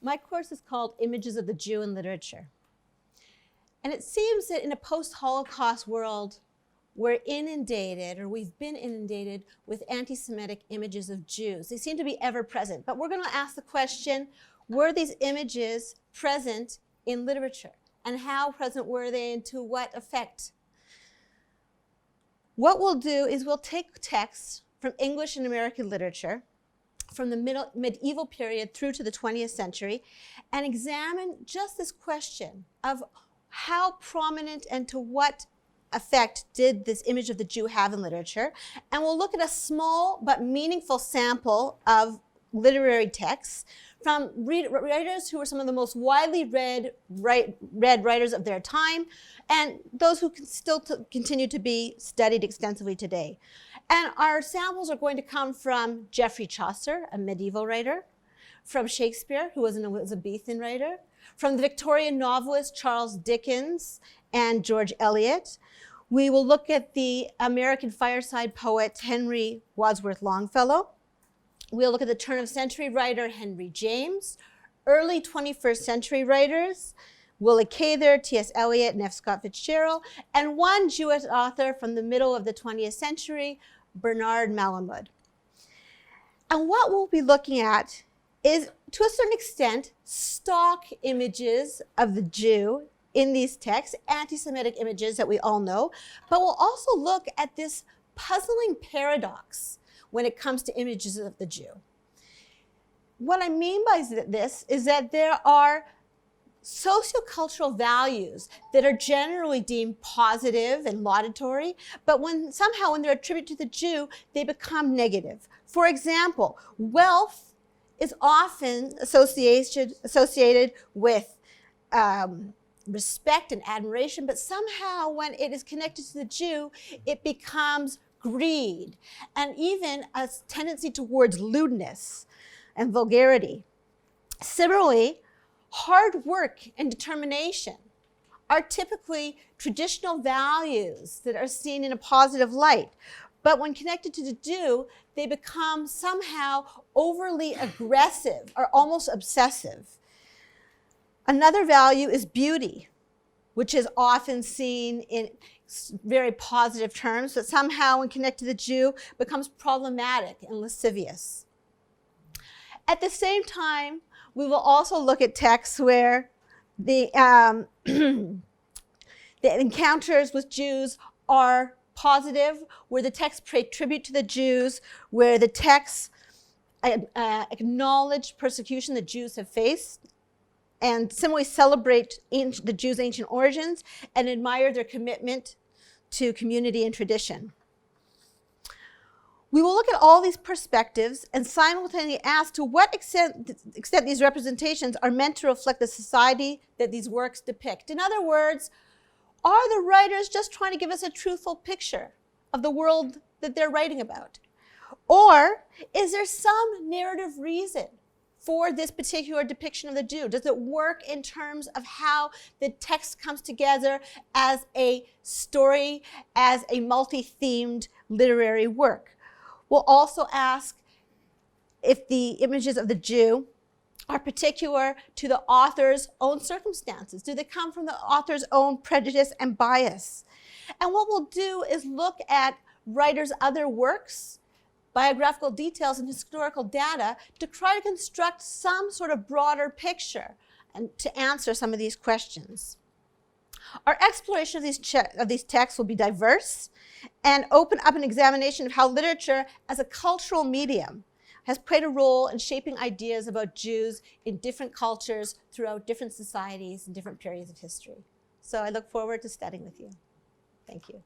My course is called Images of the Jew in Literature. And it seems that in a post-Holocaust world, we're inundated, or we've been inundated, with anti-Semitic images of Jews. They seem to be ever present. But we're going to ask the question, were these images present in literature? And how present were they, and to what effect? What we'll do is we'll take texts from English and American literature from the medieval period through to the 20th century and examine just this question of how prominent and to what effect did this image of the Jew have in literature. And we'll look at a small but meaningful sample of literary texts from writers who were some of the most widely read writers of their time, and those who can still continue to be studied extensively today. And our samples are going to come from Geoffrey Chaucer, a medieval writer, from Shakespeare, who was an Elizabethan writer, from the Victorian novelist Charles Dickens and George Eliot. We will look at the American fireside poet Henry Wadsworth Longfellow. We'll look at the turn-of-century writer Henry James, early 21st century writers, Willa Cather, T.S. Eliot, and F. Scott Fitzgerald, and one Jewish author from the middle of the 20th century, Bernard Malamud. And what we'll be looking at is, to a certain extent, stock images of the Jew in these texts, anti-Semitic images that we all know, but we'll also look at this puzzling paradox when it comes to images of the Jew. What I mean by this is that there are sociocultural values that are generally deemed positive and laudatory, but somehow when they're attributed to the Jew, they become negative. For example, wealth is often associated with respect and admiration, but somehow when it is connected to the Jew, it becomes greed, and even a tendency towards lewdness and vulgarity. Similarly, hard work and determination are typically traditional values that are seen in a positive light. But when connected to the Jew, they become somehow overly aggressive or almost obsessive. Another value is beauty, which is often seen in very positive terms, but somehow when connected to the Jew becomes problematic and lascivious. At the same time, we will also look at texts where the encounters with Jews are positive, where the texts pay tribute to the Jews, where the texts acknowledge persecution the Jews have faced, and similarly celebrate the Jews' ancient origins and admire their commitment to community and tradition. We will look at all these perspectives and simultaneously ask to what extent these representations are meant to reflect the society that these works depict. In other words, are the writers just trying to give us a truthful picture of the world that they're writing about? Or is there some narrative reason for this particular depiction of the Jew? Does it work in terms of how the text comes together as a story, as a multi-themed literary work? We'll also ask if the images of the Jew are particular to the author's own circumstances. Do they come from the author's own prejudice and bias? And what we'll do is look at writers' other works, biographical details, and historical data to try to construct some sort of broader picture and to answer some of these questions. Our exploration of these texts will be diverse and open up an examination of how literature as a cultural medium has played a role in shaping ideas about Jews in different cultures throughout different societies and different periods of history. So I look forward to studying with you. Thank you.